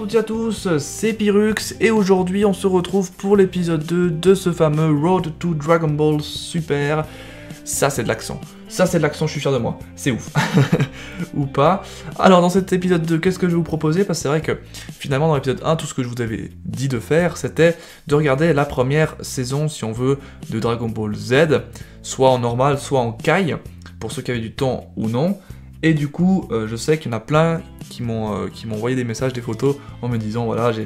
toutes et à tous, c'est Pyrrhux et aujourd'hui on se retrouve pour l'épisode 2 de ce fameux Road to Dragon Ball Super. Ça c'est de l'accent, je suis fier de moi, c'est ouf. Ou pas. Alors dans cet épisode 2, qu'est-ce que je vais vous proposer? Parce que c'est vrai que finalement dans l'épisode 1, tout ce que je vous avais dit de faire, c'était de regarder la première saison, si on veut, de Dragon Ball Z, soit en normal, soit en Kai, pour ceux qui avaient du temps ou non. Et du coup, je sais qu'il y en a plein qui m'ont envoyé des messages, des photos, en me disant, voilà, je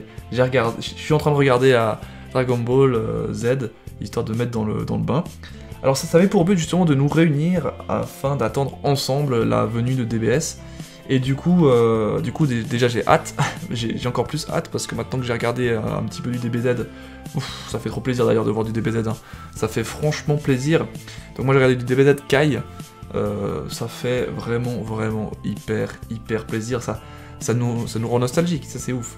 suis en train de regarder à Dragon Ball Z, histoire de mettre dans le bain. Alors ça avait pour but justement de nous réunir afin d'attendre ensemble la venue de DBS. Et du coup déjà j'ai hâte, j'ai encore plus hâte, parce que maintenant que j'ai regardé un petit peu du DBZ, ouf, ça fait trop plaisir d'ailleurs de voir du DBZ, hein. Ça fait franchement plaisir. Donc moi j'ai regardé du DBZ Kai. Ça fait vraiment hyper plaisir, ça nous rend nostalgique, ça c'est ouf.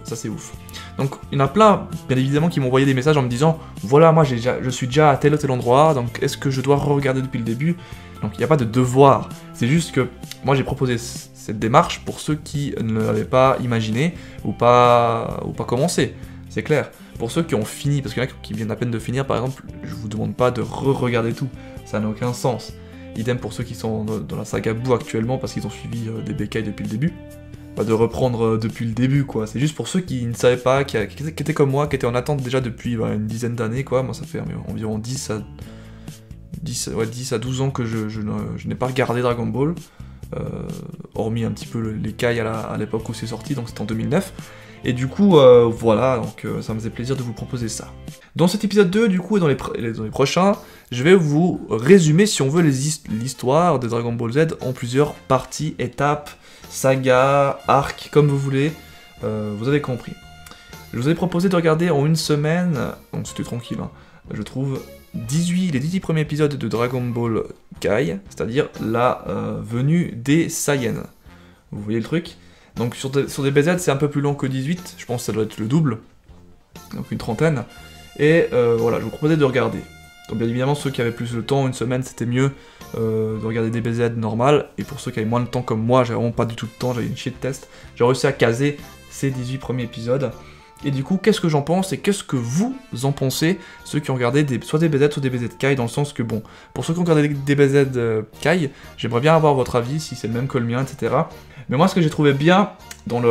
Donc il y en a plein, bien évidemment, qui m'ont envoyé des messages en me disant, voilà, moi je suis déjà à tel ou tel endroit, donc est-ce que je dois re-regarder depuis le début? Donc il n'y a pas de devoir, c'est juste que moi j'ai proposé cette démarche pour ceux qui ne l'avaient pas imaginé ou pas commencé, c'est clair. Pour ceux qui ont fini, parce qu'il y en a qui viennent à peine de finir par exemple, je vous demande pas de re-regarder tout, ça n'a aucun sens. Idem pour ceux qui sont dans la saga Boo actuellement parce qu'ils ont suivi des Bekai depuis le début. Pas de reprendre depuis le début quoi, c'est juste pour ceux qui ne savaient pas, qui étaient comme moi, qui étaient en attente déjà depuis une dizaine d'années quoi. Moi ça fait environ 10 à 12 ans que je n'ai pas regardé Dragon Ball, hormis un petit peu les Kai à l'époque où c'est sorti, donc c'était en 2009. Et du coup, voilà, donc ça me faisait plaisir de vous proposer ça. Dans cet épisode 2, du coup, et dans les prochains, je vais vous résumer, si on veut, l'histoire de Dragon Ball Z en plusieurs parties, étapes, sagas, arcs, comme vous voulez, vous avez compris. Je vous ai proposé de regarder en une semaine, donc c'était tranquille, hein, je trouve, les 18 premiers épisodes de Dragon Ball Kai, c'est-à-dire la venue des Saiyans. Vous voyez le truc? Donc sur des BZ c'est un peu plus long que 18, je pense que ça doit être le double, donc une trentaine, et voilà, je vous proposais de regarder. Donc bien évidemment ceux qui avaient plus de temps, une semaine c'était mieux de regarder des BZ normales, et pour ceux qui avaient moins de temps comme moi, j'avais vraiment pas du tout de temps, j'avais une chier de test, j'ai réussi à caser ces 18 premiers épisodes. Et du coup, qu'est-ce que j'en pense et qu'est-ce que vous en pensez, ceux qui ont regardé soit des BZ, soit des BZ Kai, dans le sens que, bon, pour ceux qui ont regardé des BZ Kai, j'aimerais bien avoir votre avis, si c'est le même que le mien, etc. Mais moi, ce que j'ai trouvé bien dans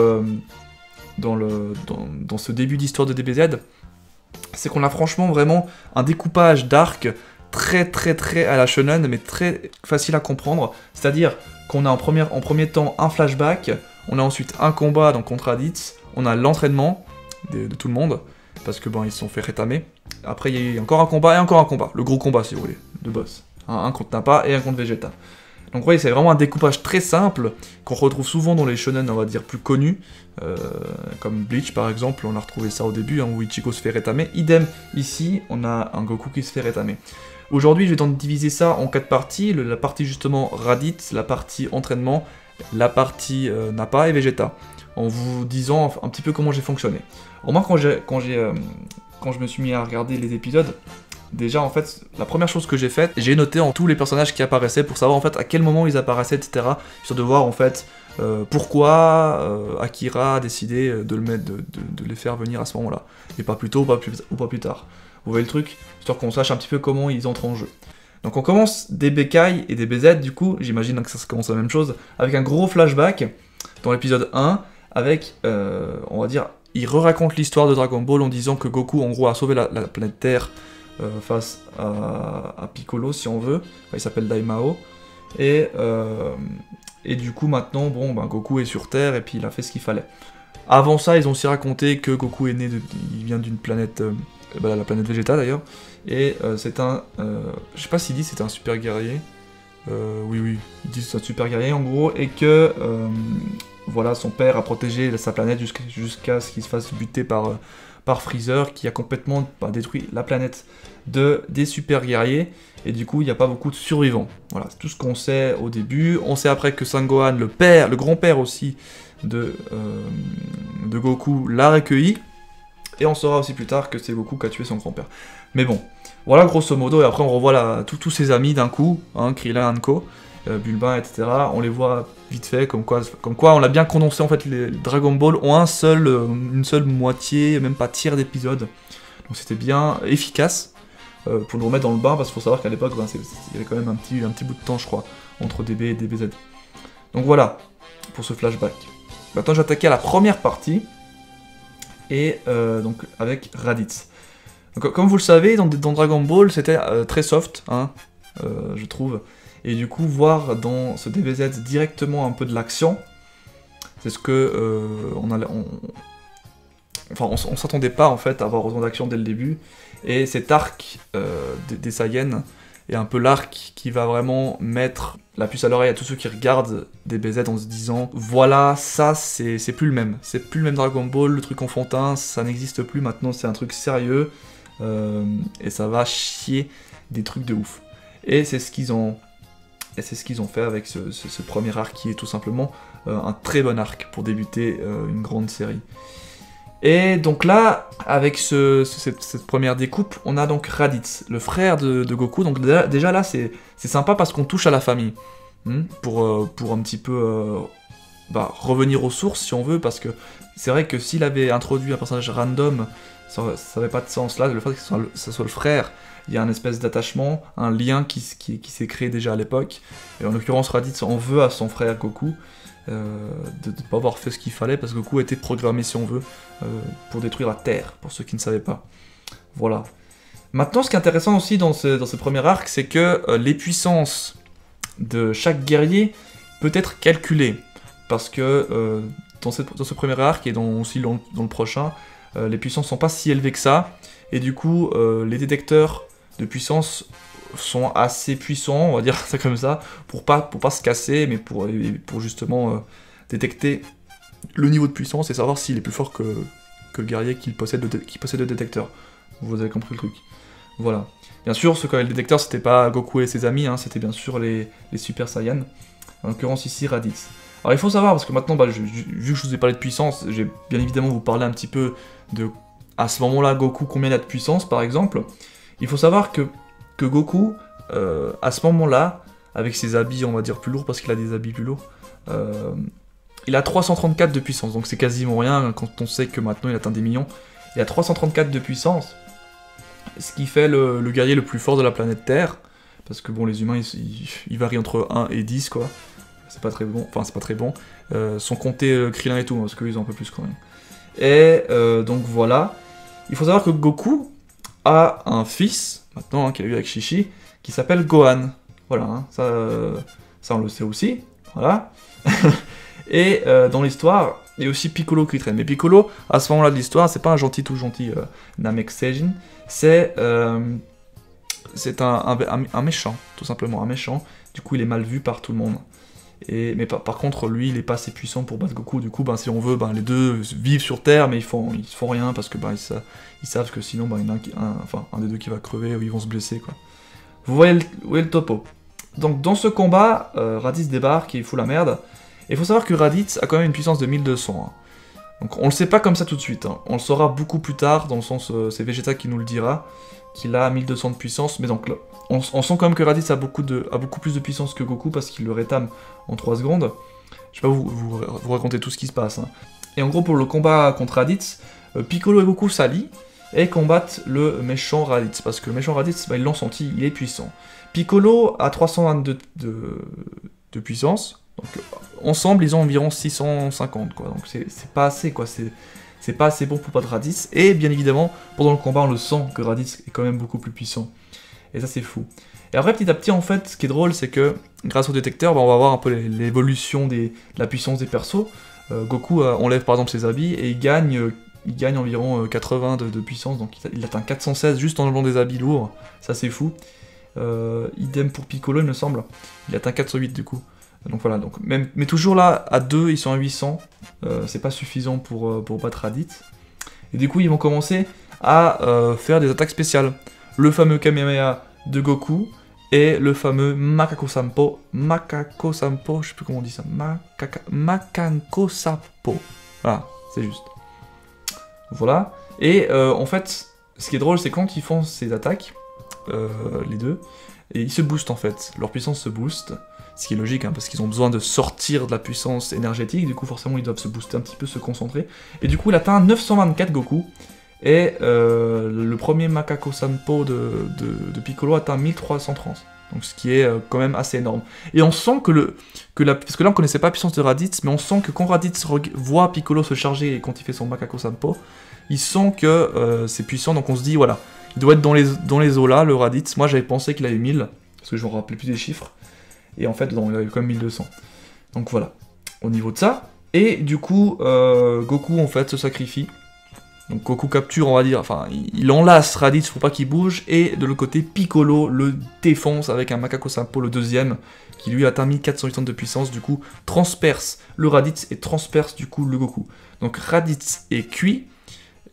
ce début d'histoire de DBZ, c'est qu'on a franchement vraiment un découpage d'arc très à la shonen, mais très facile à comprendre. C'est-à-dire qu'on a en premier temps un flashback, on a ensuite un combat donc contre Raditz, on a l'entraînement de tout le monde, parce que bon, ils se sont fait rétamer. Après, il y a eu encore un combat et encore un combat, le gros combat si vous voulez, de boss. Un contre Nappa et un contre Vegeta. Donc vous voyez, c'est vraiment un découpage très simple, qu'on retrouve souvent dans les shonen, on va dire, plus connus, comme Bleach par exemple, on a retrouvé ça au début, hein, où Ichigo se fait rétamer. Idem, ici, on a un Goku qui se fait rétamer. Aujourd'hui, je vais tenter de diviser ça en 4 parties, la partie justement Raditz, la partie entraînement, la partie Nappa et Vegeta, en vous disant un petit peu comment j'ai fonctionné. Alors moi, quand je me suis mis à regarder les épisodes, déjà en fait, la première chose que j'ai faite, j'ai noté en tous les personnages qui apparaissaient pour savoir en fait à quel moment ils apparaissaient, etc. Histoire de voir en fait pourquoi Akira a décidé de les faire venir à ce moment-là, et pas plus tôt ou pas plus tard. Vous voyez le truc? Histoire qu'on sache un petit peu comment ils entrent en jeu. Donc on commence des Bekai et des BZ, du coup, j'imagine que ça commence la même chose, avec un gros flashback dans l'épisode 1, avec, on va dire, il raconte l'histoire de Dragon Ball en disant que Goku, en gros, a sauvé la planète Terre face à Piccolo, si on veut. Enfin, il s'appelle Daimao. Et du coup, maintenant, bon, ben, Goku est sur Terre, et puis il a fait ce qu'il fallait. Avant ça, ils ont aussi raconté que Goku est né, il vient d'une planète, la planète Vegeta d'ailleurs, et c'est un, je sais pas s'il dit c'est un super guerrier, oui, il dit c'est un super guerrier en gros, et que, voilà, son père a protégé sa planète jusqu'à ce qu'il se fasse buter par Freezer, qui a complètement détruit la planète des super guerriers, et du coup il n'y a pas beaucoup de survivants. Voilà, c'est tout ce qu'on sait au début. On sait après que Sangohan, le grand-père aussi de Goku, l'a recueilli, et on saura aussi plus tard que c'est Goku qui a tué son grand-père. Mais bon, voilà grosso modo, et après on revoit tous ses amis d'un coup, hein, Krillin, Hanko, Bulma, etc. On les voit vite fait, comme quoi on a bien condensé en fait les Dragon Ball ont une seule moitié, même pas tiers d'épisode. Donc c'était bien efficace pour nous remettre dans le bain, parce qu'il faut savoir qu'à l'époque, il y avait quand même un petit bout de temps, je crois, entre DB et DBZ. Donc voilà, pour ce flashback. Maintenant, je vais attaquer à la première partie, et donc avec Raditz. Donc, comme vous le savez, dans Dragon Ball, c'était très soft, hein, je trouve. Et du coup, voir dans ce DBZ directement un peu de l'action, c'est ce que on s'attendait pas en fait à avoir autant d'action dès le début. Et cet arc des Saiyans est un peu l'arc qui va vraiment mettre la puce à l'oreille à tous ceux qui regardent DBZ en se disant voilà, ça c'est plus le même. C'est plus le même Dragon Ball, le truc enfantin, ça n'existe plus maintenant, c'est un truc sérieux. Et ça va chier des trucs de ouf. Et c'est ce qu'ils ont fait avec ce premier arc qui est tout simplement un très bon arc pour débuter une grande série. Et donc là, avec cette première découpe, on a donc Raditz, le frère de Goku. Donc déjà là, c'est sympa parce qu'on touche à la famille. Pour un petit peu revenir aux sources si on veut, parce que c'est vrai que s'il avait introduit un personnage random, ça n'avait pas de sens. Là, le fait que ce soit le frère, il y a un espèce d'attachement, un lien qui s'est créé déjà à l'époque. Et en l'occurrence, Raditz en veut à son frère Goku de ne pas avoir fait ce qu'il fallait, parce que Goku a été programmé, si on veut, pour détruire la Terre, pour ceux qui ne savaient pas. Voilà. Maintenant, ce qui est intéressant aussi dans ce premier arc, c'est que les puissances de chaque guerrier peut être calculée. Parce que dans ce premier arc, et aussi dans le prochain, les puissances sont pas si élevées que ça. Et du coup, les détecteurs de puissance sont assez puissants, on va dire ça comme ça, pour pas se casser, mais pour justement détecter le niveau de puissance et savoir s'il est plus fort que le guerrier qui possède le détecteur. Vous avez compris le truc. Voilà. Bien sûr, ce qu'avait le détecteur, c'était pas Goku et ses amis, hein, c'était bien sûr les Super Saiyans. En l'occurrence ici, Raditz. Alors il faut savoir, parce que maintenant, vu que je vous ai parlé de puissance, j'ai bien évidemment vous parler un petit peu de, à ce moment-là, Goku, combien il a de puissance, par exemple. Il faut savoir que Goku, à ce moment-là, avec ses habits, on va dire, plus lourds, parce qu'il a des habits plus lourds, il a 334 de puissance, donc c'est quasiment rien quand on sait que maintenant il atteint des millions. Il a 334 de puissance, ce qui fait le guerrier le plus fort de la planète Terre, parce que bon, les humains, ils varient entre 1 et 10, quoi. C'est pas très bon, enfin c'est pas très bon, sans compter Krillin et tout, parce qu'ils ont un peu plus quand même. Et donc voilà, il faut savoir que Goku a un fils, maintenant, qu'il a eu avec Shishi, qui s'appelle Gohan. Voilà, hein, ça on le sait aussi, voilà. Et dans l'histoire, il y a aussi Piccolo qui traîne. Mais Piccolo, à ce moment-là de l'histoire, c'est pas un gentil tout gentil Namek Seijin, c'est un méchant, tout simplement, un méchant. Du coup, il est mal vu par tout le monde. Mais par contre, lui, il est pas assez puissant pour battre Goku. Du coup, si on veut, les deux vivent sur Terre, mais ils font rien parce que ils savent que sinon, il y en a un des deux qui va crever ou ils vont se blesser, quoi. Vous voyez le topo. Donc, dans ce combat, Raditz débarque et il fout la merde. Et il faut savoir que Raditz a quand même une puissance de 1200. Hein. Donc, on le sait pas comme ça tout de suite. Hein. On le saura beaucoup plus tard, dans le sens, c'est Vegeta qui nous le dira, qu'il a 1200 de puissance. Mais donc, là, on sent quand même que Raditz a beaucoup plus de puissance que Goku parce qu'il le rétame en 3 secondes. Je vais pas vous raconter tout ce qui se passe. Hein. Et en gros, pour le combat contre Raditz, Piccolo et Goku s'allient et combattent le méchant Raditz. Parce que le méchant Raditz, ils l'ont senti, il est puissant. Piccolo a 322 de puissance. Donc, ensemble, ils ont environ 650, quoi. Donc, c'est pas assez, quoi. C'est pas assez bon pour battre Raditz. Et bien évidemment, pendant le combat, on le sent que Raditz est quand même beaucoup plus puissant. Et ça, c'est fou. Et après, petit à petit, en fait, ce qui est drôle, c'est que grâce au détecteur, on va voir un peu l'évolution de la puissance des persos. Goku enlève par exemple ses habits et il gagne environ 80 de puissance, donc il atteint 416 juste en enlevant des habits lourds. Ça, c'est fou. Idem pour Piccolo, il me semble. Il atteint 408 du coup. Donc voilà, mais toujours là, à 2, ils sont à 800. C'est pas suffisant pour battre Raditz. Et du coup, ils vont commencer à faire des attaques spéciales. Le fameux Kamehameha de Goku et le fameux Makako Sampo, je sais plus comment on dit ça, Makako Sampo. Voilà, c'est juste. Voilà. Et en fait, ce qui est drôle, c'est quand ils font ces attaques, les deux, et ils se boostent en fait, leur puissance se booste, ce qui est logique, hein, parce qu'ils ont besoin de sortir de la puissance énergétique, du coup forcément ils doivent se booster un petit peu, se concentrer, et du coup il atteint 924 Goku, et le premier Macaco Sanpo de Piccolo atteint 1330. Donc ce qui est quand même assez énorme. Et on sent parce que là on connaissait pas la puissance de Raditz, mais on sent que quand Raditz voit Piccolo se charger et quand il fait son Macaco Sanpo, il sent que c'est puissant, donc on se dit voilà, il doit être dans les eaux là, le Raditz. Moi j'avais pensé qu'il avait 1000, parce que je me rappelais plus des chiffres, et en fait non, il avait quand même 1200. Donc voilà, au niveau de ça. Et du coup, Goku en fait se sacrifie. Donc Goku capture, on va dire, enfin, il enlace Raditz pour pas qu'il bouge, et de l'autre côté, Piccolo le défonce avec un Macaco Sanpo, le deuxième, qui lui atteint 1480 de puissance, du coup, transperce le Raditz et transperce du coup le Goku. Donc Raditz est cuit,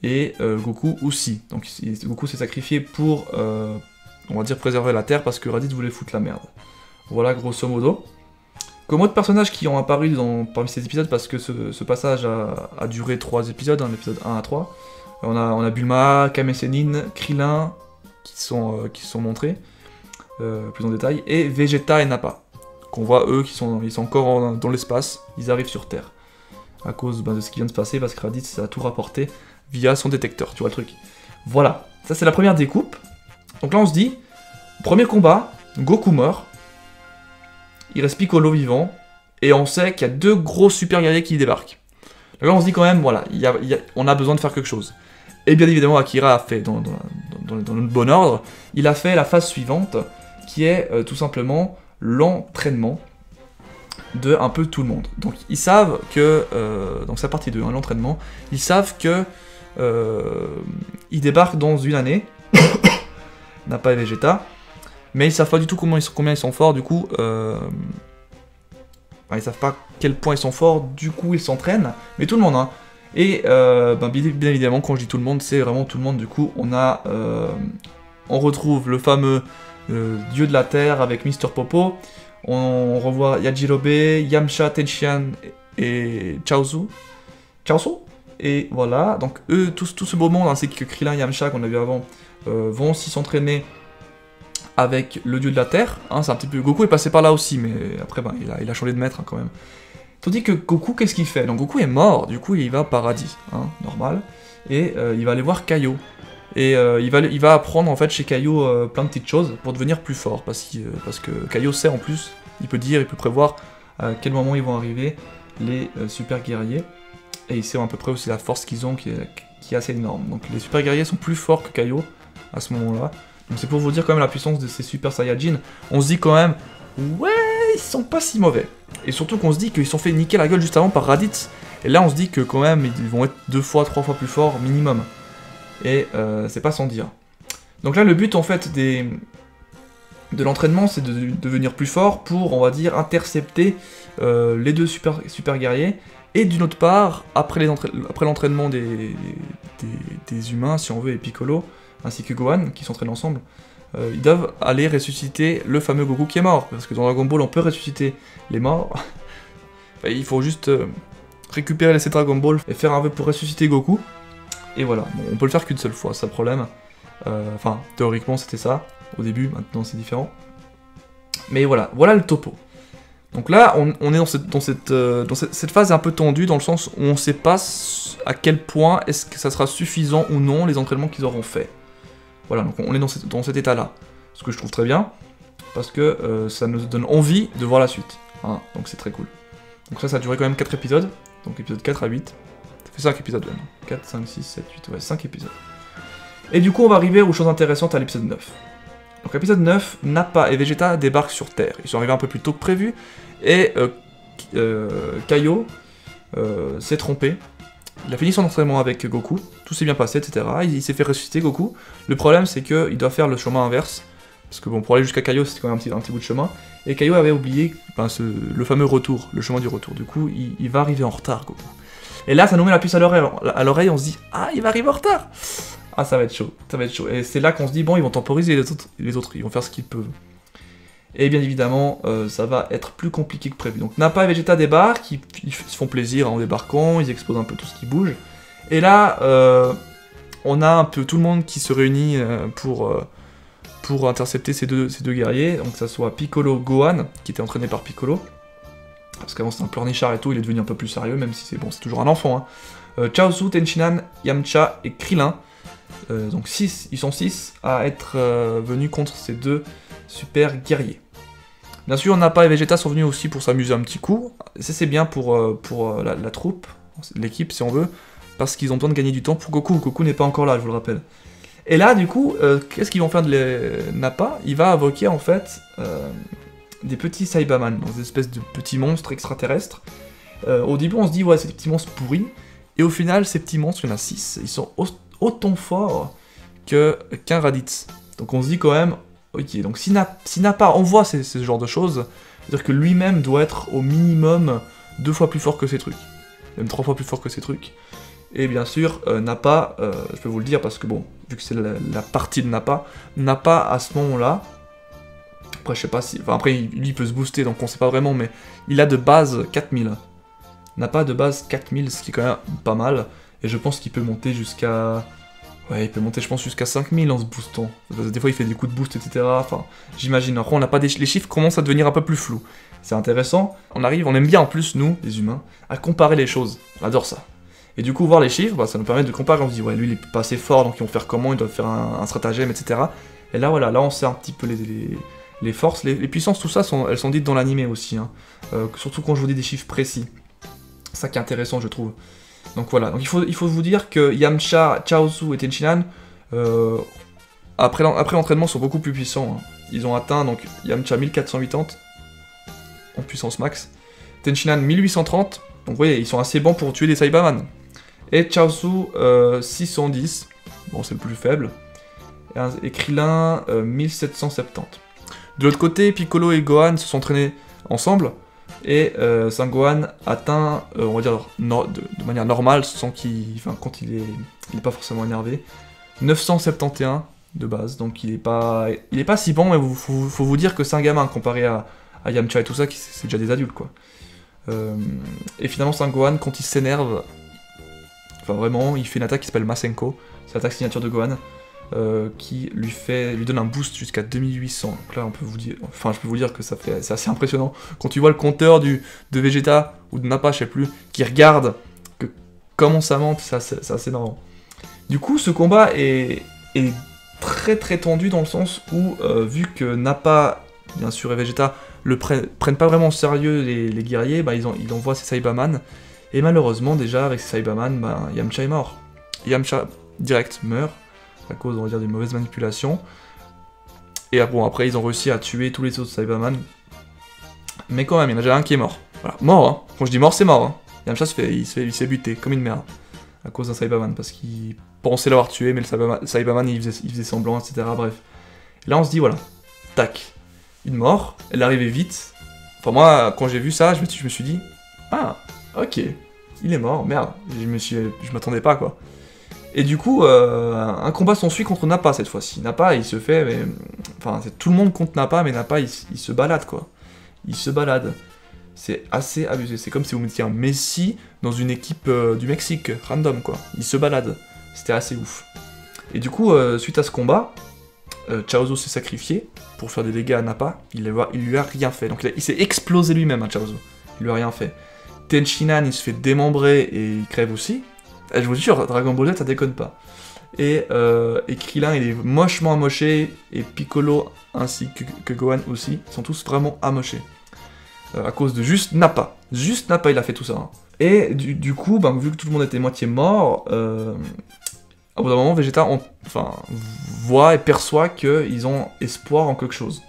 et Goku aussi. Donc Goku s'est sacrifié pour, on va dire, préserver la Terre, parce que Raditz voulait foutre la merde. Voilà, grosso modo. Comme autres personnages qui ont apparu parmi ces épisodes, parce que ce passage a duré 3 épisodes, hein, l'épisode 1 à 3. On a Bulma, Kame Sennin, Krillin, qui sont montrés, plus en détail, et Vegeta et Nappa, qu'on voit eux, ils sont encore dans l'espace, ils arrivent sur Terre, à cause de ce qui vient de se passer, parce que Raditz a tout rapporté via son détecteur, tu vois le truc. Voilà, ça c'est la première découpe. Donc là on se dit, premier combat, Goku meurt, il reste Piccolo vivant, et on sait qu'il y a 2 gros super guerriers qui débarquent. Là on se dit quand même, voilà, on a besoin de faire quelque chose. Et bien évidemment, Akira a fait, dans le bon ordre, il a fait la phase suivante, qui est tout simplement l'entraînement de un peu tout le monde. Donc ils savent que, donc c'est la partie 2, hein, l'entraînement, ils savent que ils débarquent dans une année, Nappa et Vegeta, mais ils savent pas du tout combien ils sont forts, du coup, ils savent pas quel point ils sont forts, du coup ils s'entraînent, mais tout le monde, hein. Et bien évidemment, quand je dis tout le monde, c'est vraiment tout le monde, du coup, on retrouve le fameux dieu de la terre avec Mr. Popo, on revoit Yajirobe, Yamcha, Tenshinhan et Chaozu, et voilà, donc eux, tout ce beau monde, ainsi que Krillin et Yamcha qu'on a vu avant, vont aussi s'entraîner avec le dieu de la terre, hein, c'est un petit peu... Goku est passé par là aussi, mais après, il a changé de maître, hein, quand même. Tandis que Goku, qu'est-ce qu'il fait? Donc Goku est mort, du coup, il va au paradis, hein, normal, et il va aller voir Kaio. Et il va apprendre, en fait, chez Kaio plein de petites choses pour devenir plus fort, parce que Kaio sait, en plus, il peut prévoir à quel moment ils vont arriver, les super guerriers, et il sait à peu près aussi la force qu'ils ont, qui est assez énorme. Donc les super guerriers sont plus forts que Kaio, à ce moment-là. Donc c'est pour vous dire quand même la puissance de ces Super Saiyajin. On se dit quand même, ouais, ils sont pas si mauvais. Et surtout qu'on se dit qu'ils se sont fait niquer la gueule juste avant par Raditz. Et là on se dit que quand même, ils vont être 2 fois, 3 fois plus forts minimum. Et c'est pas sans dire. Donc là le but en fait de l'entraînement, c'est de devenir plus fort pour, on va dire, intercepter les 2 super guerriers. Et d'une autre part, après l'entraînement des humains, si on veut, et Piccolo, ainsi que Gohan, qui s'entraînent ensemble, ils doivent aller ressusciter le fameux Goku qui est mort. Parce que dans Dragon Ball, on peut ressusciter les morts. Enfin, il faut juste récupérer les 7 Dragon Ball et faire un vœu pour ressusciter Goku. Et voilà, bon, on peut le faire qu'une seule fois, c'est le problème. Enfin, théoriquement, c'était ça, au début, maintenant c'est différent. Mais voilà, voilà le topo. Donc là, on est dans cette phase un peu tendue, dans le sens où on ne sait pas à quel point est-ce que ça sera suffisant ou non, les entraînements qu'ils auront fait. Voilà, donc on est dans cet état-là. Ce que je trouve très bien, parce que ça nous donne envie de voir la suite. Hein, donc c'est très cool. Donc ça a duré quand même 4 épisodes, donc épisode 4 à 8. Ça fait 5 épisodes même. 4, 5, 6, 7, 8, ouais, 5 épisodes. Et du coup, on va arriver aux choses intéressantes à l'épisode 9. Donc l'épisode 9, Nappa et Vegeta débarquent sur Terre. Ils sont arrivés un peu plus tôt que prévu, et Kaio s'est trompé. Il a fini son entraînement avec Goku, tout s'est bien passé, etc. Il s'est fait ressusciter Goku. Le problème, c'est qu'il doit faire le chemin inverse, parce que bon, pour aller jusqu'à Kaio, c'était quand même un petit bout de chemin, et Kaio avait oublié le fameux retour, le chemin du retour. Du coup, il va arriver en retard, Goku. Et là, ça nous met la puce à l'oreille, on se dit « Ah, il va arriver en retard !» Ah, ça va être chaud, ça va être chaud. Et c'est là qu'on se dit, bon, ils vont temporiser les autres, ils vont faire ce qu'ils peuvent. Et bien évidemment, ça va être plus compliqué que prévu. Donc Nappa et Vegeta débarquent, ils se font plaisir en débarquant, ils explosent un peu tout ce qui bouge. Et là, on a un peu tout le monde qui se réunit pour pour intercepter ces deux guerriers, donc que ça soit Piccolo Gohan, qui était entraîné par Piccolo, parce qu'avant c'était un pleurnichard et tout, il est devenu un peu plus sérieux, même si c'est bon, c'est toujours un enfant. Hein. Chaozu, Tenchinan, Yamcha et Krillin, donc 6, ils sont 6 à être venus contre ces deux super guerriers. Bien sûr, Nappa et Vegeta sont venus aussi pour s'amuser un petit coup, ça c'est bien pour la troupe, l'équipe si on veut, parce qu'ils ont besoin de gagner du temps pour Goku. Goku n'est pas encore là, je vous le rappelle. Et là, du coup, qu'est-ce qu'ils vont faire de Nappa? Il va invoquer, en fait, des petits Saibaman, donc des espèces de petits monstres extraterrestres. Au début, on se dit, ouais, c'est des petits monstres pourris. Et au final, ces petits monstres, il y en a 6, ils sont autant forts qu'un Raditz. Donc on se dit quand même, ok, donc si Nappa envoie ce genre de choses, c'est-à-dire que lui-même doit être au minimum 2 fois plus fort que ces trucs. Même 3 fois plus fort que ces trucs. Et bien sûr, Nappa, je peux vous le dire parce que bon, vu que c'est la partie de Nappa à ce moment-là, après je sais pas si, enfin après lui il peut se booster donc on sait pas vraiment, mais il a de base 4000. Nappa de base 4000, ce qui est quand même pas mal, et je pense qu'il peut monter jusqu'à, ouais il peut monter je pense jusqu'à 5000 en se boostant. Des fois il fait des coups de boost etc, enfin j'imagine, après on n'a pas les chiffres commencent à devenir un peu plus flous. C'est intéressant, on aime bien en plus nous, les humains, à comparer les choses, on adore ça. Et du coup, voir les chiffres, bah, ça nous permet de comparer. On se dit, ouais, lui, il est pas assez fort, donc ils vont faire comment, ils doivent faire un stratagème, etc. Et là, voilà, là, on sait un petit peu les forces, les puissances, tout ça, elles sont dites dans l'animé aussi. Hein. Surtout quand je vous dis des chiffres précis. C'est ça qui est intéressant, je trouve. Donc voilà, donc il faut vous dire que Yamcha, Chaozu et Tenchinan, après l'entraînement, sont beaucoup plus puissants. Hein. Ils ont atteint, donc, Yamcha 1480 en puissance max, Tenchinan 1830, donc vous voyez, ils sont assez bons pour tuer des Saibaman. Et Chaozu 610, bon c'est le plus faible, et Krillin 1770. De l'autre côté, Piccolo et Gohan se sont entraînés ensemble, et Sangohan atteint, on va dire de manière normale, sans quand il est pas forcément énervé, 971 de base, donc il est pas si bon, mais faut vous dire que c'est un gamin comparé à Yamcha et tout ça, c'est déjà des adultes quoi. Et finalement Sangohan, quand il s'énerve, enfin vraiment, il fait une attaque qui s'appelle Masenko, c'est l'attaque signature de Gohan, qui lui donne un boost jusqu'à 2800. Donc là, je peux vous dire que c'est assez impressionnant. Quand tu vois le compteur de Vegeta, ou de Nappa, je sais plus, qui regarde comment ça monte, c'est assez énorme. Du coup, ce combat est très très tendu dans le sens où, vu que Nappa, bien sûr, et Vegeta prennent pas vraiment au sérieux les guerriers, bah, ils envoient ces Saibaman. Et malheureusement, déjà, avec ces Saibaman, bah, Yamcha est mort. Yamcha, direct, meurt, à cause, on va dire, d'une mauvaise manipulation. Et bon, après, ils ont réussi à tuer tous les autres Saibaman. Mais quand même, il y en a déjà un qui est mort. Voilà, mort, hein. Quand je dis mort, c'est mort, hein. Yamcha il s'est buté, comme une merde. À cause d'un Saibaman, parce qu'il pensait l'avoir tué, mais le Saibaman, il faisait semblant, etc. Bref. Et là, on se dit, voilà, tac, une mort, elle arrivait vite. Enfin, moi, quand j'ai vu ça, je me suis dit, ah, ok, il est mort, merde, je m'attendais pas, quoi. Et du coup, un combat s'ensuit contre Nappa cette fois-ci. Nappa, il se fait, mais... Enfin, c'est tout le monde contre Nappa, mais Nappa, il se balade, quoi. Il se balade. C'est assez abusé. C'est comme si vous mettiez un Messi dans une équipe du Mexique, random, quoi. Il se balade. C'était assez ouf. Et du coup, suite à ce combat, Chaozu s'est sacrifié pour faire des dégâts à Nappa. Il lui a rien fait. Donc il s'est explosé lui-même, hein, Chaozu. Il lui a rien fait. Tenchinan, il se fait démembrer et il crève aussi. Et je vous jure, Dragon Ball Z, ça déconne pas. Et Krillin, il est mochement amoché, et Piccolo ainsi que Gohan aussi, sont tous vraiment amochés. À cause de juste Nappa. Juste Nappa, il a fait tout ça. Hein. Et du coup, ben, vu que tout le monde était moitié mort, au bout d'un moment, Vegeta voit et perçoit qu'ils ont espoir en quelque chose.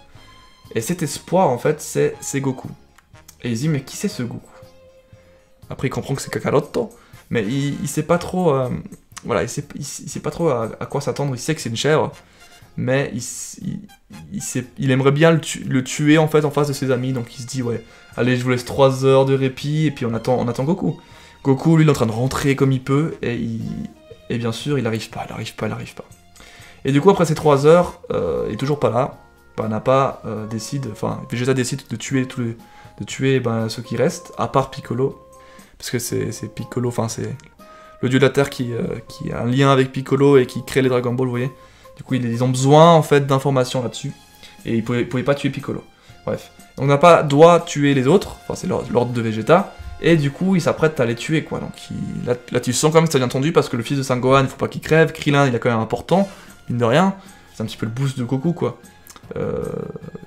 Et cet espoir, en fait, c'est Goku. Et il se dit, mais qui c'est ce Goku? Après, il comprend que c'est Kakaroto. Mais il sait pas trop, voilà, il sait pas trop à quoi s'attendre. Il sait que c'est une chèvre, mais il aimerait bien le tuer en fait en face de ses amis. Donc il se dit ouais, allez, je vous laisse 3 heures de répit et puis on attend Goku. Goku, lui, il est en train de rentrer comme il peut et bien sûr, il arrive pas. Et du coup, après ces 3 heures, il est toujours pas là. Nappa Vegeta décide de tuer ceux qui restent, à part Piccolo. Parce que c'est Piccolo, enfin c'est le dieu de la Terre qui a un lien avec Piccolo et qui crée les Dragon Ball, vous voyez. Du coup, ils ont besoin en fait d'informations là-dessus. Et ils pouvaient pas tuer Piccolo. Bref. Donc Nappa doit tuer les autres, enfin c'est l'ordre de Vegeta, et du coup il s'apprête à les tuer quoi. Donc là tu sens quand même que ça vient tendu parce que le fils de Sangohan, il faut pas qu'il crève, Krillin il est quand même important, mine de rien, c'est un petit peu le boost de Goku quoi. Il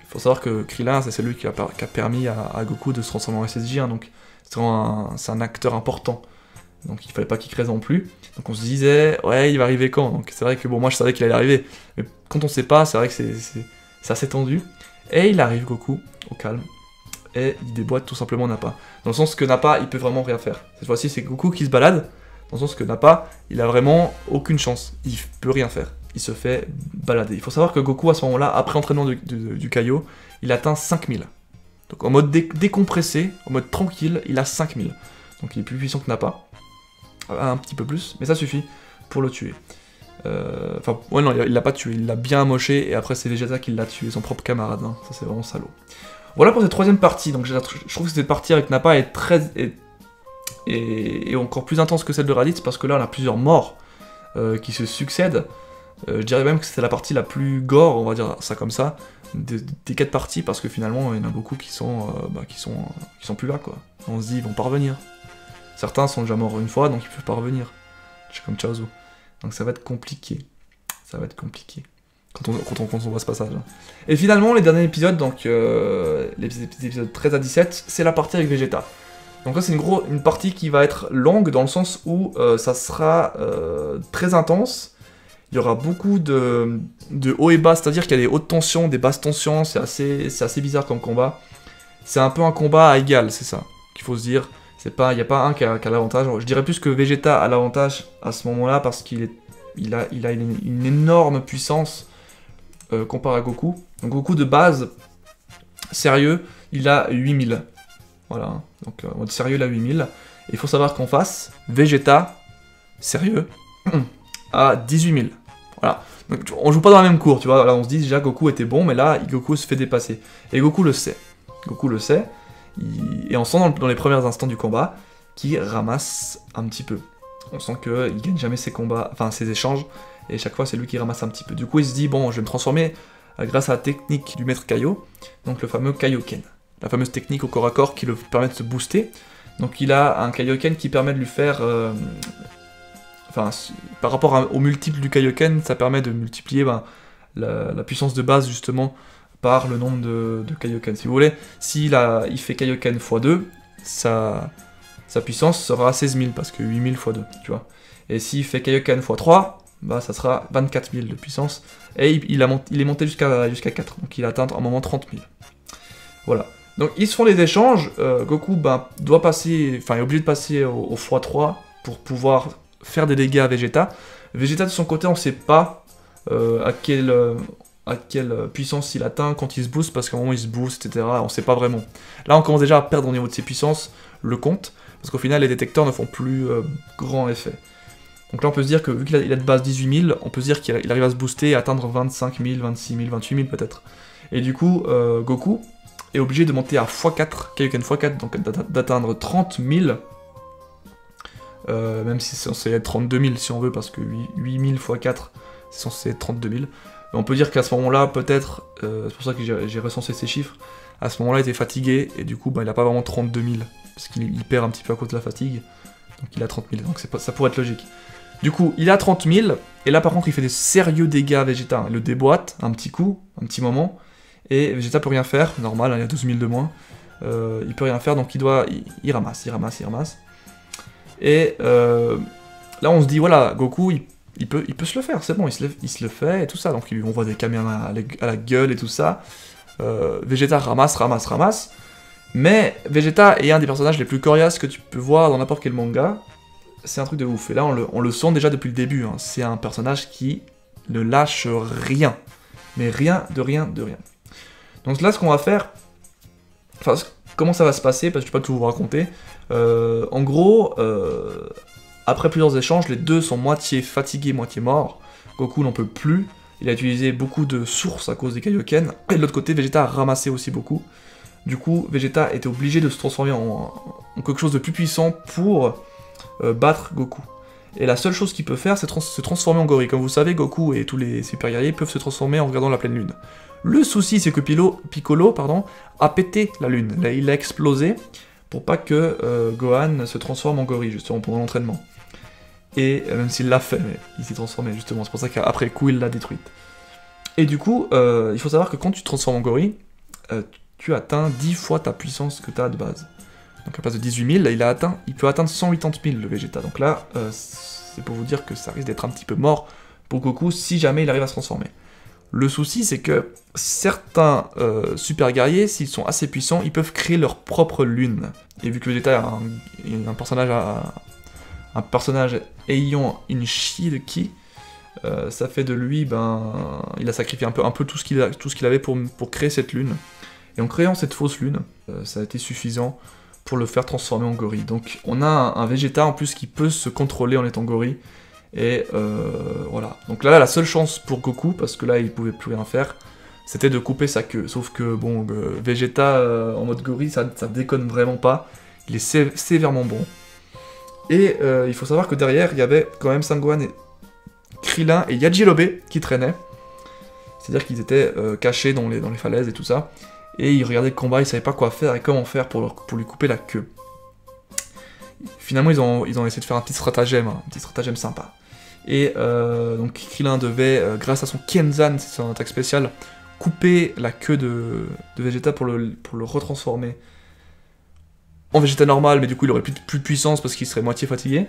faut savoir que Krillin c'est celui qui a permis à Goku de se transformer en SSJ, hein, donc c'est un acteur important. Donc il fallait pas qu'il crève non plus. Donc on se disait, ouais il va arriver quand? Donc c'est vrai que bon moi je savais qu'il allait arriver, mais quand on sait pas, c'est vrai que c'est assez tendu. Et il arrive Goku, au calme, et il déboîte tout simplement Nappa. Dans le sens que Nappa, il peut vraiment rien faire. Cette fois-ci, c'est Goku qui se balade, dans le sens que Nappa, il a vraiment aucune chance. Il peut rien faire. Il se fait balader. Il faut savoir que Goku, à ce moment-là, après entraînement du Kaio, il atteint 5000. Donc en mode décompressé, en mode tranquille, il a 5000. Donc il est plus puissant que Nappa. Un petit peu plus, mais ça suffit pour le tuer. Enfin, ouais, non, il l'a pas tué, il l'a bien amoché, et après c'est Vegeta qui l'a tué, son propre camarade, hein. Ça c'est vraiment salaud. Voilà pour cette troisième partie, donc je trouve que cette partie avec Nappa est est encore plus intense que celle de Raditz, parce que là on a plusieurs morts qui se succèdent. Je dirais même que c'était la partie la plus gore, on va dire ça comme ça, des 4 parties, parce que finalement il y en a beaucoup qui sont plus là quoi. On se dit ils vont pas revenir. Certains sont déjà morts une fois, donc ils peuvent pas revenir. Comme Chaozu. Donc ça va être compliqué. Ça va être compliqué. Quand on voit ce passage. Et finalement, les derniers épisodes, donc les épisodes 13 à 17, c'est la partie avec Vegeta. Donc là, c'est une partie qui va être longue dans le sens où ça sera très intense. Il y aura beaucoup de hauts et bas, c'est-à-dire qu'il y a des hautes tensions, des basses tensions, c'est assez bizarre comme combat. C'est un peu un combat à égal, c'est ça qu'il faut se dire. Il n'y a pas un qui a l'avantage. Je dirais plus que Vegeta a l'avantage à ce moment-là parce qu'il a une énorme puissance comparé à Goku. Donc Goku de base, sérieux, il a 8000. Voilà, hein. Donc en mode sérieux, il a 8000. Et il faut savoir qu'en face, Vegeta, sérieux, a 18000. Voilà. Donc on joue pas dans la même cour, tu vois. Là on se dit déjà Goku était bon, mais là Goku se fait dépasser. Et Goku le sait. Goku le sait. Et on sent dans les premiers instants du combat qu'il ramasse un petit peu. On sent qu'il gagne jamais ses combats, enfin ses échanges, et chaque fois c'est lui qui ramasse un petit peu. Du coup il se dit bon je vais me transformer grâce à la technique du maître Kaio, donc le fameux Kaioken. La fameuse technique au corps à corps qui le permet de se booster. Donc il a un Kaioken qui permet de lui faire... Enfin, par rapport au multiple du Kaioken, ça permet de multiplier la puissance de base justement par le nombre de Kaioken. Si vous voulez, s'il fait Kaioken x2, sa puissance sera 16000, parce que 8000 x 2, tu vois. Et s'il fait Kaioken x3, bah ça sera 24000 de puissance, et il est monté jusqu'à 4, donc il atteint à un moment 30000. Voilà. Donc ils se font des échanges, Goku doit passer, enfin est obligé de passer au x3 pour pouvoir faire des dégâts à Vegeta. Vegeta de son côté, on sait pas à quelle puissance il atteint quand il se booste, parce qu'à un moment il se booste, etc. On sait pas vraiment. Là on commence déjà à perdre au niveau de ses puissances le compte, parce qu'au final les détecteurs ne font plus grand effet. Donc là on peut se dire que vu qu'il a de base 18000, on peut se dire qu'il arrive à se booster et atteindre 25000, 26000, 28000 peut-être. Et du coup Goku est obligé de monter à x4, Kaioken x4, donc d'atteindre 30000, même si c'est censé être 32000 si on veut, parce que 8000 x4 c'est censé être 32000. On peut dire qu'à ce moment-là, peut-être, c'est pour ça que j'ai recensé ces chiffres, à ce moment-là il était fatigué, et du coup il n'a pas vraiment 32 000, parce qu'il perd un petit peu à cause de la fatigue, donc il a 30 000, donc ça pourrait être logique. Du coup, il a 30 000, et là par contre il fait des sérieux dégâts à Vegeta, il le déboîte un petit coup, un petit moment, et Vegeta peut rien faire, normal, il y a 12 000 de moins, il peut rien faire, donc il ramasse. Et là on se dit, voilà, Goku, il peut se le faire, c'est bon, il se le fait et tout ça, donc on voit des caméras à la gueule et tout ça. Vegeta ramasse, mais Vegeta est un des personnages les plus coriaces que tu peux voir dans n'importe quel manga. C'est un truc de ouf, et là on le sent déjà depuis le début, hein. C'est un personnage qui ne lâche rien, mais rien de rien. Donc là ce qu'on va faire, enfin comment ça va se passer, parce que je peux pas tout vous raconter, en gros... Après plusieurs échanges, les deux sont moitié fatigués, moitié morts. Goku n'en peut plus, il a utilisé beaucoup de sources à cause des Kaioken, et de l'autre côté, Vegeta a ramassé aussi beaucoup. Du coup, Vegeta était obligé de se transformer en quelque chose de plus puissant pour battre Goku. Et la seule chose qu'il peut faire, c'est se transformer en gorille. Comme vous savez, Goku et tous les super guerriers peuvent se transformer en regardant la pleine lune. Le souci, c'est que Piccolo a pété la lune. Là, il a explosé pour pas que Gohan se transforme en gorille, justement, pendant l'entraînement. Et même s'il l'a fait, mais il s'est transformé, justement. C'est pour ça qu'après coup, il l'a détruite. Et du coup, il faut savoir que quand tu te transformes en gorille, tu atteins 10 fois ta puissance que tu as de base. Donc à place de 18 000, il peut atteindre 180 000 le Vegeta. Donc là, c'est pour vous dire que ça risque d'être un petit peu mort pour Goku si jamais il arrive à se transformer. Le souci, c'est que certains super guerriers, s'ils sont assez puissants, ils peuvent créer leur propre lune. Et vu que Vegeta est un personnage ayant une Shield Ki, ça fait de lui, il a sacrifié un peu tout ce qu'il avait pour créer cette lune. Et en créant cette fausse lune, ça a été suffisant pour le faire transformer en gorille. Donc on a un Vegeta en plus qui peut se contrôler en étant gorille. Et voilà. Donc là, la seule chance pour Goku, parce que là il pouvait plus rien faire, c'était de couper sa queue. Sauf que bon, Vegeta en mode gorille, ça déconne vraiment pas. Il est sévèrement bon. Et il faut savoir que derrière, il y avait quand même Sangohan, et Krillin et Yajirobe qui traînaient. C'est-à-dire qu'ils étaient cachés dans les falaises et tout ça. Et ils regardaient le combat, ils savaient pas quoi faire et comment faire pour lui couper la queue. Finalement, ils ont essayé de faire un petit stratagème sympa. Et donc Krillin devait, grâce à son Kenzan, c'est son attaque spéciale, couper la queue de Vegeta pour le retransformer en Vegeta normal, mais du coup il aurait plus de puissance parce qu'il serait moitié fatigué.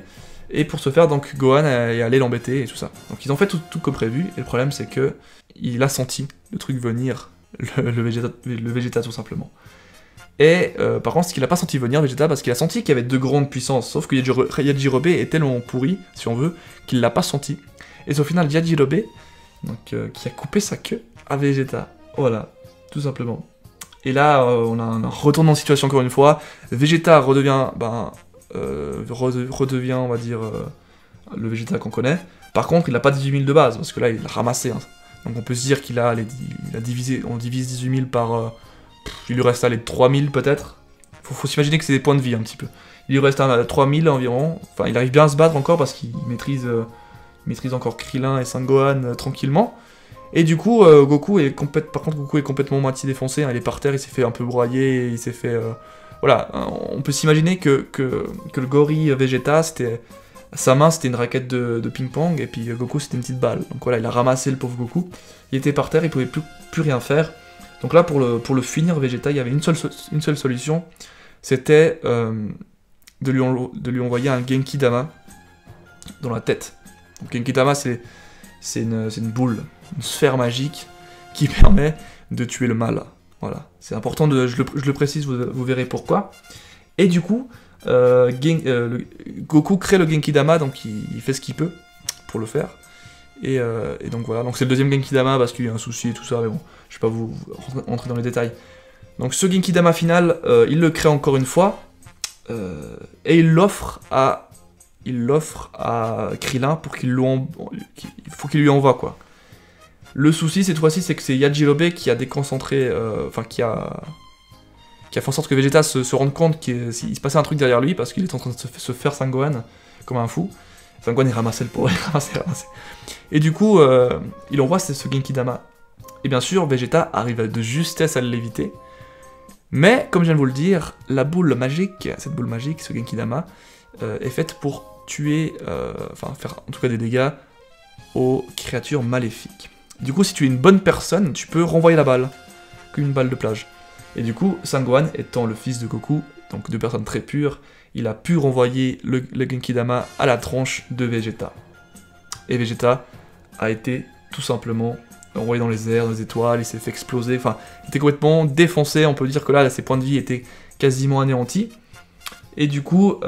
Et pour ce faire, donc Gohan est allé l'embêter et tout ça. Donc ils ont fait tout comme prévu, et le problème c'est que il a senti le truc venir, le Vegeta tout simplement. Et par contre, ce qu'il a pas senti venir Vegeta, parce qu'il a senti qu'il y avait de grandes puissances, sauf que Yajirobe est tellement pourri, si on veut, qu'il l'a pas senti. Et c'est au final Yajirobe, donc, qui a coupé sa queue à Vegeta. Voilà, tout simplement. Et là, on a un retournement de situation encore une fois. Vegeta redevient, on va dire, le Vegeta qu'on connaît. Par contre, il n'a pas 18 000 de base, parce que là, il l'a ramassé. Hein. Donc on peut se dire qu'il a, divisé, on divise 18 000 par... il lui reste allez, 3 000 peut-être. Faut s'imaginer que c'est des points de vie un petit peu. Il lui reste 3 000 environ. Enfin, il arrive bien à se battre encore parce qu'il maîtrise encore Krillin et Sangohan tranquillement. Et du coup, Goku est complètement moitié défoncé. Hein. Il est par terre, il s'est fait un peu broyer, il s'est fait... Voilà, on peut s'imaginer que le gorille Vegeta, sa main c'était une raquette de ping-pong, et puis Goku c'était une petite balle. Donc voilà, il a ramassé le pauvre Goku. Il était par terre, il pouvait plus rien faire. Donc là, pour le finir, Vegeta, il y avait une seule solution, c'était de lui envoyer un Genki Dama dans la tête. Donc Genki Dama, c'est une boule, une sphère magique qui permet de tuer le mal. Voilà, c'est important, je le précise, vous verrez pourquoi. Et du coup, Goku crée le Genki Dama, donc il fait ce qu'il peut pour le faire. Et donc voilà, donc c'est le deuxième Genki Dama parce qu'il y a un souci et tout ça, mais bon, je vais pas vous rentrer dans les détails. Donc ce Genki Dama final, il le crée encore une fois, et il l'offre à Krillin pour qu'il lui envoie quoi. Le souci cette fois-ci, c'est que c'est Yajirobe qui a déconcentré, qui a fait en sorte que Vegeta se rende compte qu'il se passait un truc derrière lui parce qu'il est en train de se faire Sangohan comme un fou. Sangohan il ramassait le pauvre, il ramassait. Et du coup, il envoie ce Genki Dama. Et bien sûr, Vegeta arrive de justesse à l'éviter. Mais, comme je viens de vous le dire, la boule magique, cette boule magique, ce Genki Dama, est faite pour tuer, faire en tout cas des dégâts aux créatures maléfiques. Du coup, si tu es une bonne personne, tu peux renvoyer la balle, qu'une balle de plage. Et du coup, Sangohan étant le fils de Goku, donc de personnes très pures, il a pu renvoyer le Genki Dama à la tronche de Vegeta. Et Vegeta a été tout simplement envoyé dans les airs, dans les étoiles, il s'est fait exploser, enfin, il était complètement défoncé, on peut dire que là, ses points de vie étaient quasiment anéantis. Et du coup,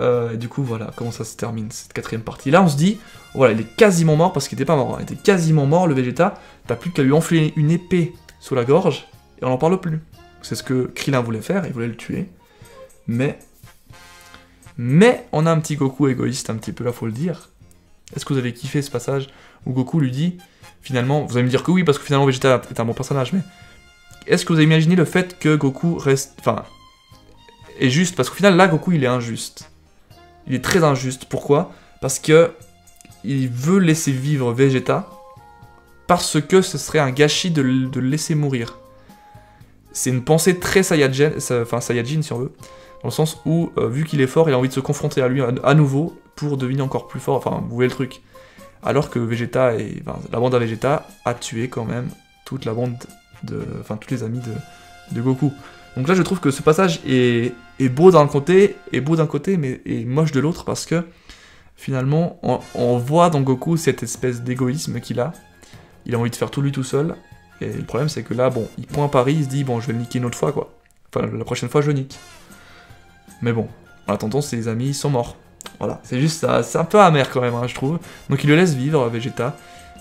voilà comment ça se termine, cette quatrième partie. Là, on se dit, voilà, il est quasiment mort, parce qu'il était pas mort, hein, il était quasiment mort, le Vegeta, t'as plus qu'à lui enfler une épée sous la gorge, et on n'en parle plus. C'est ce que Krillin voulait faire, il voulait le tuer. Mais on a un petit Goku égoïste un petit peu là, faut le dire. Est-ce que vous avez kiffé ce passage où Goku lui dit, finalement, vous allez me dire que oui, parce que finalement Vegeta est un bon personnage, mais est-ce que vous avez imaginé le fait que Goku est juste, parce qu'au final là Goku il est injuste. Il est très injuste, pourquoi? Parce que il veut laisser vivre Vegeta parce que ce serait un gâchis de le laisser mourir. C'est une pensée très Saiyajin, enfin Saiyajin si on veut, dans le sens où, vu qu'il est fort, il a envie de se confronter à lui à nouveau pour devenir encore plus fort, enfin, vous voyez le truc. Alors que Vegeta et la bande à Vegeta a tué quand même toute la bande enfin tous les amis de Goku. Donc là je trouve que ce passage est beau d'un côté, mais est moche de l'autre parce que finalement on voit dans Goku cette espèce d'égoïsme qu'il a. Il a envie de faire tout lui tout seul. Et le problème c'est que là bon, il prend un pari, il se dit bon je vais le niquer une autre fois quoi. Enfin la prochaine fois je le nique. Mais bon, en attendant ses amis sont morts. Voilà, c'est juste ça, c'est un peu amer quand même, hein, je trouve. Donc il le laisse vivre, Vegeta,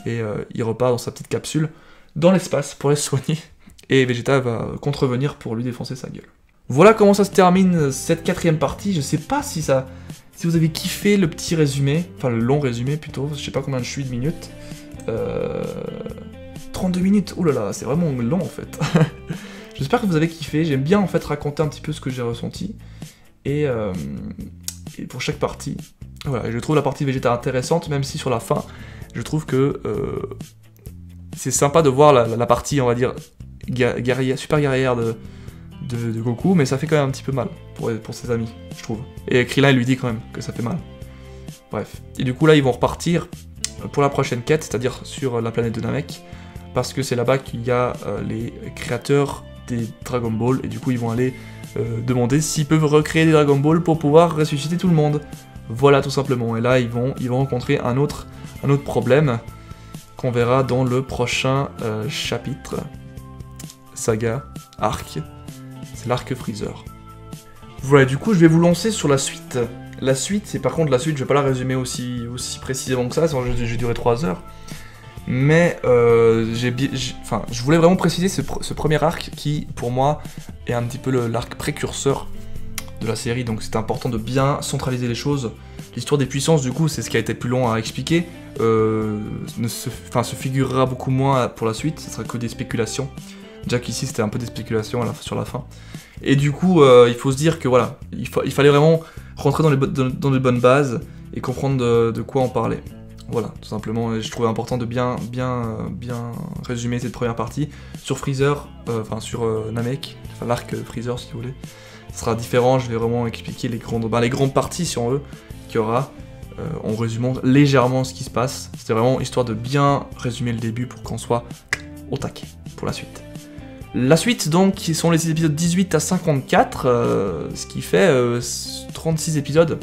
et il repart dans sa petite capsule, dans l'espace, pour aller se soigner. Et Vegeta va contrevenir pour lui défoncer sa gueule. Voilà comment ça se termine cette 4ème partie. Je sais pas si vous avez kiffé le petit résumé, enfin le long résumé plutôt, je sais pas combien je suis de minutes. 32 minutes, oulala, c'est vraiment long en fait. J'espère que vous avez kiffé, j'aime bien en fait raconter un petit peu ce que j'ai ressenti. Et pour chaque partie, voilà, je trouve la partie Vegeta intéressante, même si sur la fin, je trouve que c'est sympa de voir la partie, on va dire, super guerrière de Goku, mais ça fait quand même un petit peu mal pour ses amis, je trouve. Et Krillin, il lui dit quand même que ça fait mal. Bref. Et du coup, là, ils vont repartir pour la prochaine quête, c'est-à-dire sur la planète de Namek, parce que c'est là-bas qu'il y a les créateurs des Dragon Ball, et du coup, ils vont aller demander s'ils peuvent recréer des Dragon Ball pour pouvoir ressusciter tout le monde. Voilà, tout simplement. Et là, ils vont rencontrer un autre problème qu'on verra dans le prochain chapitre. Saga, arc. C'est l'arc Freezer. Voilà, du coup, je vais vous lancer sur la suite. La suite, c'est par contre la suite, je vais pas la résumer aussi précisément que ça, sinon j'ai duré 3 heures. Mais je voulais vraiment préciser ce premier arc qui, pour moi, est un petit peu l'arc précurseur de la série, donc c'était important de bien centraliser les choses. L'histoire des puissances, du coup, c'est ce qui a été plus long à expliquer, se figurera beaucoup moins pour la suite, ce sera que des spéculations. Déjà qu'ici, c'était un peu des spéculations sur la fin. Et du coup, il faut se dire que voilà, il fallait vraiment rentrer dans les bonnes bases et comprendre de quoi on parlait. Voilà, tout simplement, je trouvais important de bien résumer cette première partie. Sur Freezer, sur Namek, enfin l'arc Freezer si vous voulez, ce sera différent, je vais vraiment expliquer les grandes parties si on veut, qu'il y aura, en résumant légèrement ce qui se passe. C'était vraiment histoire de bien résumer le début pour qu'on soit au taquet pour la suite. La suite donc, qui sont les épisodes 18 à 54, ce qui fait 36 épisodes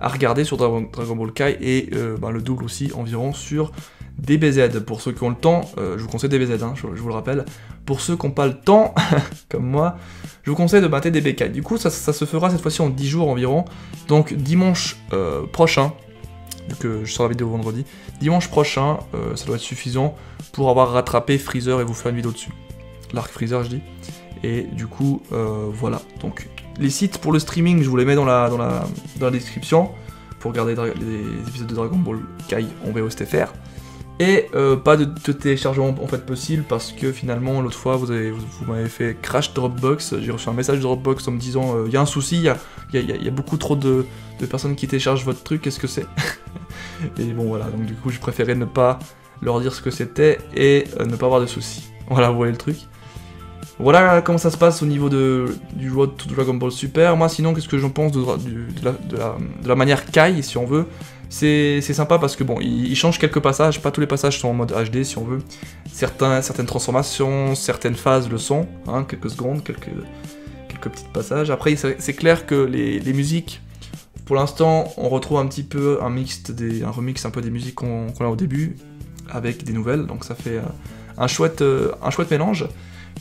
à regarder sur Dragon Ball Kai et le double aussi environ sur DBZ. Pour ceux qui ont le temps, je vous conseille DBZ, hein, je vous le rappelle. Pour ceux qui n'ont pas le temps, comme moi, je vous conseille de mater DB Kai. Du coup, ça se fera cette fois-ci en 10 jours environ. Donc dimanche prochain, vu que je sors la vidéo vendredi, dimanche prochain, ça doit être suffisant pour avoir rattrapé Freezer et vous faire une vidéo dessus. L'arc Freezer, je dis. Et du coup, voilà. Donc, les sites pour le streaming, je vous les mets dans la description pour regarder les épisodes de Dragon Ball Kai en VOSTFR. Et pas de téléchargement en fait possible parce que finalement, l'autre fois, vous m'avez fait crash Dropbox. J'ai reçu un message de Dropbox en me disant il y a un souci, il y a beaucoup trop de personnes qui téléchargent votre truc, qu'est-ce que c'est? Et bon, voilà. Donc, du coup, je préférais ne pas leur dire ce que c'était et ne pas avoir de soucis. Voilà, vous voyez le truc. Voilà comment ça se passe au niveau du Road to Dragon Ball Super. Moi, sinon, qu'est-ce que j'en pense de la manière Kai, si on veut. C'est sympa parce que, bon, il change quelques passages. Pas tous les passages sont en mode HD, si on veut. Certaines transformations, certaines phases le sont. Hein, quelques secondes, quelques petits passages. Après, c'est clair que les musiques, pour l'instant, on retrouve un petit peu un remix un peu des musiques qu'on a au début, avec des nouvelles. Donc ça fait un chouette mélange.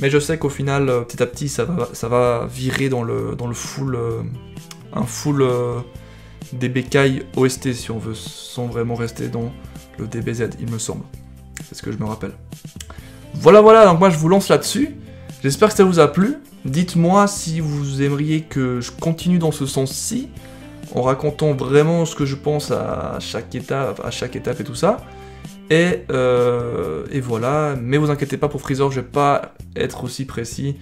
Mais je sais qu'au final, petit à petit, ça va virer dans le full, un full DB Kai OST, si on veut, sans vraiment rester dans le DBZ, il me semble. C'est ce que je me rappelle. Voilà, donc moi je vous lance là-dessus. J'espère que ça vous a plu. Dites-moi si vous aimeriez que je continue dans ce sens-ci, en racontant vraiment ce que je pense à chaque étape et tout ça. Et voilà, mais vous inquiétez pas pour Freezer, je vais pas être aussi précis,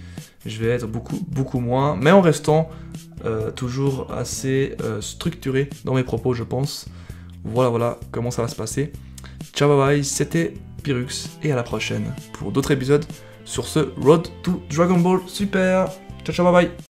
je vais être beaucoup moins, mais en restant toujours assez structuré dans mes propos, je pense. Voilà comment ça va se passer. Ciao, bye bye, c'était Pyrrhux, et à la prochaine pour d'autres épisodes sur ce Road to Dragon Ball Super. Ciao, bye bye.